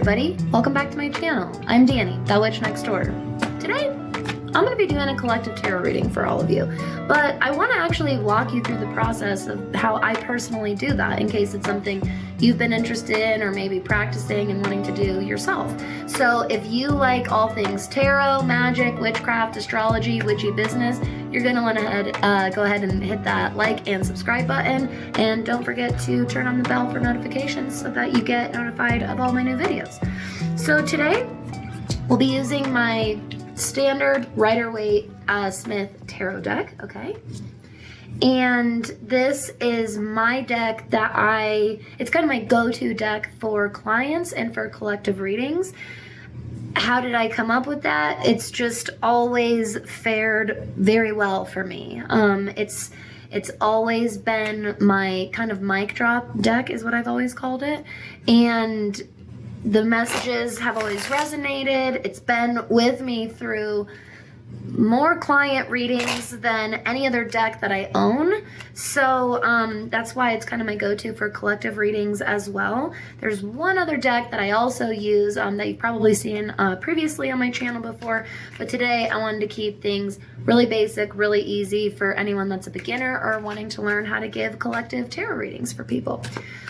everybody, welcome back to my channel. I'm Danny, that witch next door. Today, I'm going to be doing a collective tarot reading for all of you, but I want to actually walk you through the process of how I personally do that in case it's something you've been interested in or maybe practicing and wanting to do yourself. So if you like all things tarot, magic, witchcraft, astrology, witchy business, you're going to want to go ahead and hit that like and subscribe button, and don't forget to turn on the bell for notifications so that you get notified of all my new videos. So today, we'll be using my standard Rider-Waite-Smith tarot deck, okay? And this is my deck that it's kind of my go-to deck for clients and for collective readings. How did I come up with that? It's just always fared very well for me. It's always been my kind of mic drop deck is what I've always called it. And the messages have always resonated. It's been with me through more client readings than any other deck that I own. So that's why it's kind of my go-to for collective readings as well. There's one other deck that I also use that you've probably seen previously on my channel before, but today I wanted to keep things really basic, really easy for anyone that's a beginner or wanting to learn how to give collective tarot readings for people.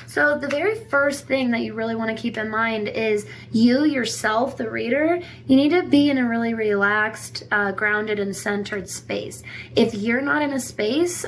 So the very first thing that you really want to keep in mind is you yourself, the reader, you need to be in a really relaxed, grounded and centered space. If you're not in a space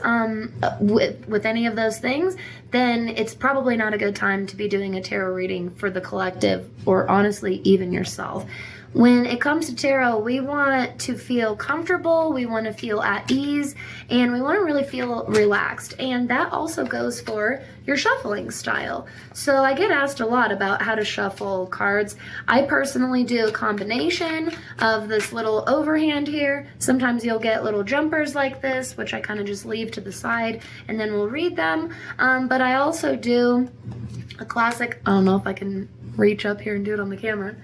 with any of those things, then it's probably not a good time to be doing a tarot reading for the collective, or honestly, even yourself. When it comes to tarot, we want to feel comfortable, we want to feel at ease, and we want to really feel relaxed. And that also goes for your shuffling style. So I get asked a lot about how to shuffle cards. I personally do a combination of this little overhand here. Sometimes you'll get little jumpers like this, which I kind of just leave to the side, and then we'll read them. But I also do a classic, I don't know if I can reach up here and do it on the camera.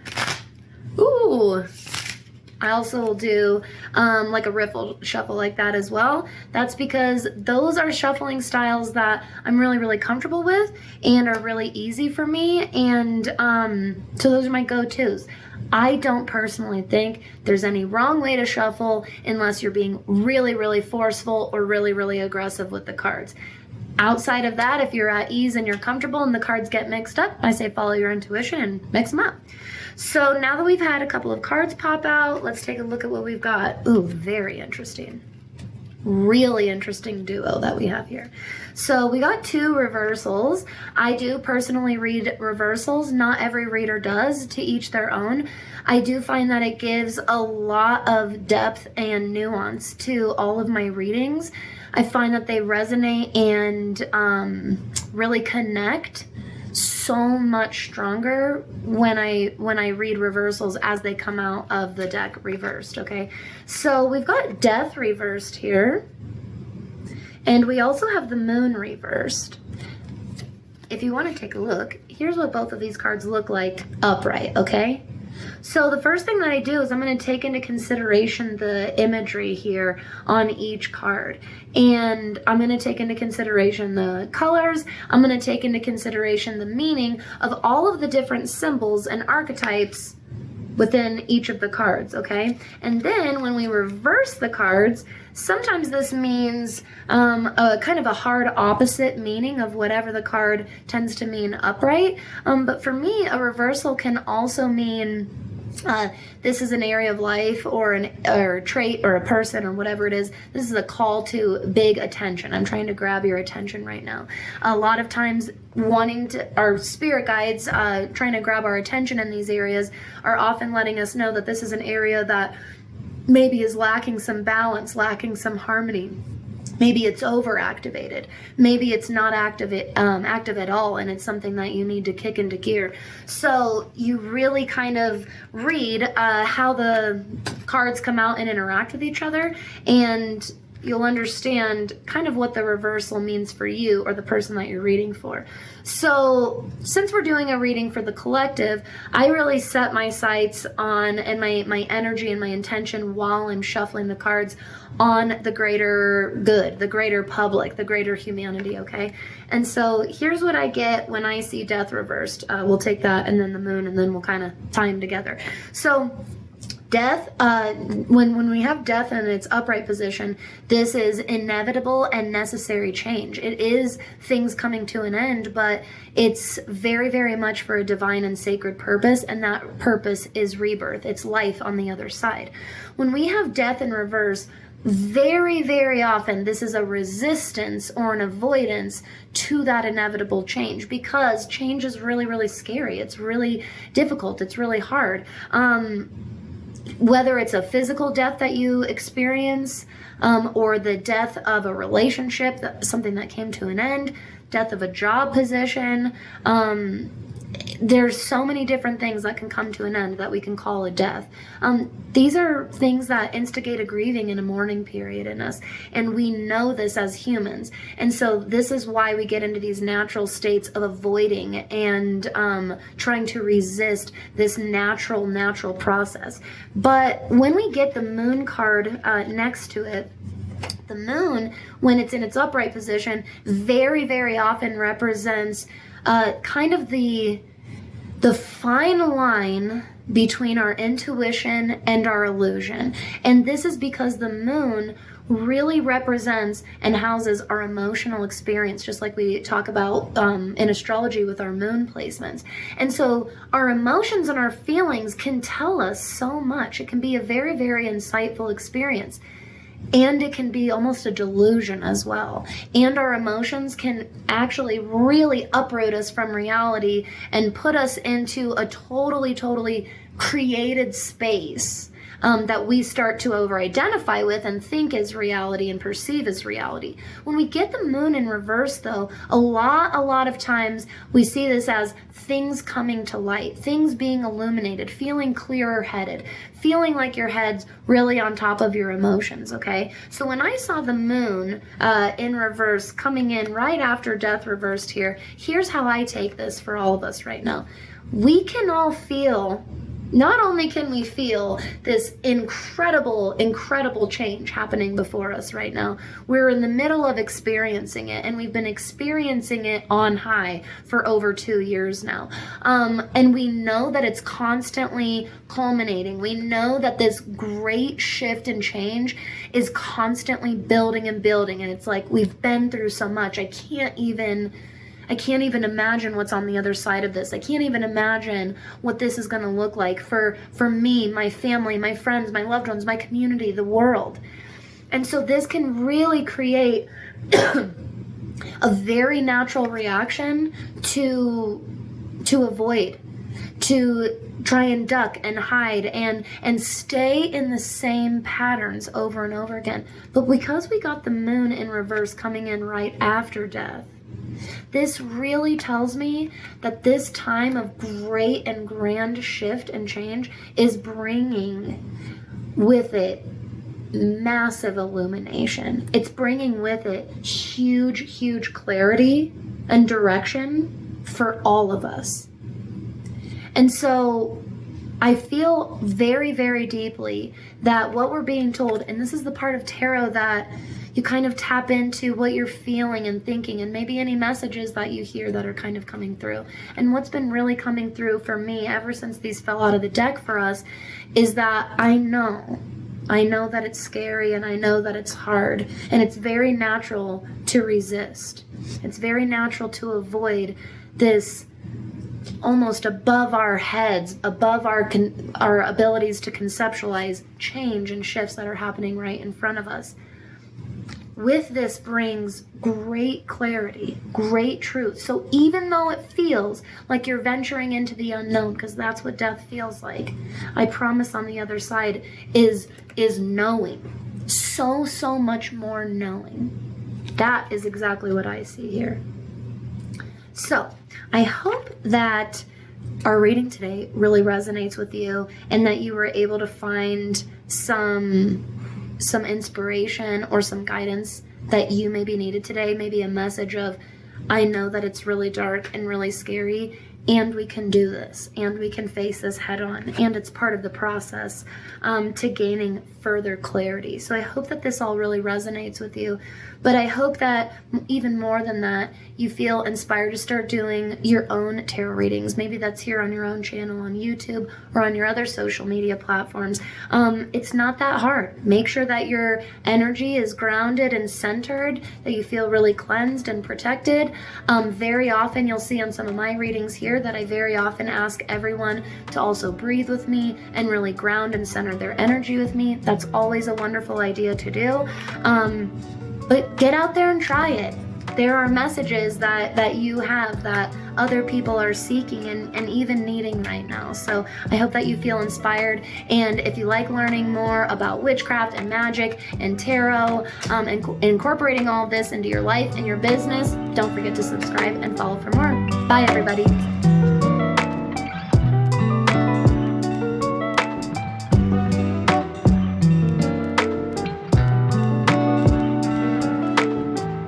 Ooh, I also will do like a riffle shuffle like that as well. That's because those are shuffling styles that I'm really, really comfortable with and are really easy for me. And so those are my go-tos. I don't personally think there's any wrong way to shuffle unless you're being really, really forceful or really, really aggressive with the cards. Outside of that, if you're at ease and you're comfortable and the cards get mixed up, I say follow your intuition and mix them up. So now that we've had a couple of cards pop out, let's take a look at what we've got. Ooh, very interesting. Really interesting duo that we have here. So we got two reversals. I do personally read reversals. Not every reader does, to each their own. I do find that it gives a lot of depth and nuance to all of my readings. I find that they resonate and really connect so much stronger when I read reversals as they come out of the deck reversed, okay? So we've got Death reversed here, and we also have the Moon reversed. If you want to take a look, here's what both of these cards look like upright, okay? So the first thing that I do is I'm going to take into consideration the imagery here on each card. And I'm going to take into consideration the colors. I'm going to take into consideration the meaning of all of the different symbols and archetypes within each of the cards, okay? And then when we reverse the cards, sometimes this means a kind of a hard opposite meaning of whatever the card tends to mean upright. But for me, a reversal can also mean this is an area of life or a trait or a person or whatever it is. This is a call to big attention. I'm trying to grab your attention right now. A lot of times our spirit guides trying to grab our attention in these areas are often letting us know that this is an area that maybe is lacking some balance, lacking some harmony. Maybe it's overactivated. Maybe it's not active at all, and it's something that you need to kick into gear. So you really kind of read how the cards come out and interact with each other, and you'll understand kind of what the reversal means for you or the person that you're reading for. So since we're doing a reading for the collective, I really set my sights on, and my energy and my intention while I'm shuffling the cards, on the greater good, the greater public, the greater humanity, okay? And so here's what I get when I see death reversed. We'll take that and then the moon, and then we'll kind of tie them together. So death, when we have death in its upright position, this is inevitable and necessary change. It is things coming to an end, but it's very, very much for a divine and sacred purpose, and that purpose is rebirth. It's life on the other side. When we have death in reverse, very, very often this is a resistance or an avoidance to that inevitable change, because change is really, really scary. It's really difficult. It's really hard. Whether it's a physical death that you experience, or the death of a relationship, something that came to an end, death of a job position, there's so many different things that can come to an end that we can call a death. These are things that instigate a grieving and a mourning period in us, and we know this as humans. And so this is why we get into these natural states of avoiding and trying to resist this natural process. But when we get the moon card next to it, the moon, when it's in its upright position, very, very often represents kind of the fine line between our intuition and our illusion. And this is because the moon really represents and houses our emotional experience, just like we talk about in astrology with our moon placements. And so our emotions and our feelings can tell us so much. It can be a very, very insightful experience. And it can be almost a delusion as well. And our emotions can actually really uproot us from reality and put us into a totally created space that we start to over-identify with and think is reality and perceive as reality. When we get the moon in reverse, though, a lot of times we see this as things coming to light, things being illuminated, feeling clearer-headed, feeling like your head's really on top of your emotions, okay? So when I saw the moon in reverse coming in right after death reversed here, here's how I take this for all of us right now. We can all feel, not only can we feel this incredible change happening before us right now, we're in the middle of experiencing it, and we've been experiencing it on high for over 2 years now. And we know that it's constantly culminating. We know that this great shift and change is constantly building and building, and it's like we've been through so much. I can't even imagine what's on the other side of this. I can't even imagine what this is going to look like for me, my family, my friends, my loved ones, my community, the world. And so this can really create a very natural reaction to avoid, to try and duck and hide and stay in the same patterns over and over again. But because we got the moon in reverse coming in right after death, this really tells me that this time of great and grand shift and change is bringing with it massive illumination. It's bringing with it huge clarity and direction for all of us. And so I feel very, very deeply that what we're being told, and this is the part of tarot that you kind of tap into what you're feeling and thinking, and maybe any messages that you hear that are kind of coming through. And what's been really coming through for me ever since these fell out of the deck for us is that I know that it's scary, and I know that it's hard, and it's very natural to resist. It's very natural to avoid this almost above our heads, above our abilities to conceptualize change and shifts that are happening right in front of us. With this brings great clarity, great truth. So even though it feels like you're venturing into the unknown, because that's what death feels like, I promise on the other side is knowing. So much more knowing. That is exactly what I see here. So I hope that our reading today really resonates with you, and that you were able to find some some inspiration or some guidance that you maybe needed today, maybe a message of, I know that it's really dark and really scary, and we can do this, and we can face this head on, and it's part of the process to gaining further clarity. So I hope that this all really resonates with you, but I hope that even more than that, you feel inspired to start doing your own tarot readings. Maybe that's here on your own channel on YouTube or on your other social media platforms. It's not that hard. Make sure that your energy is grounded and centered, that you feel really cleansed and protected. Very often you'll see on some of my readings here that I very often ask everyone to also breathe with me and really ground and center their energy with me. That's always a wonderful idea to do. But get out there and try it. There are messages that you have that other people are seeking and even needing right now. So I hope that you feel inspired. And if you like learning more about witchcraft and magic and tarot, and incorporating all of this into your life and your business, don't forget to subscribe and follow for more. Bye, everybody.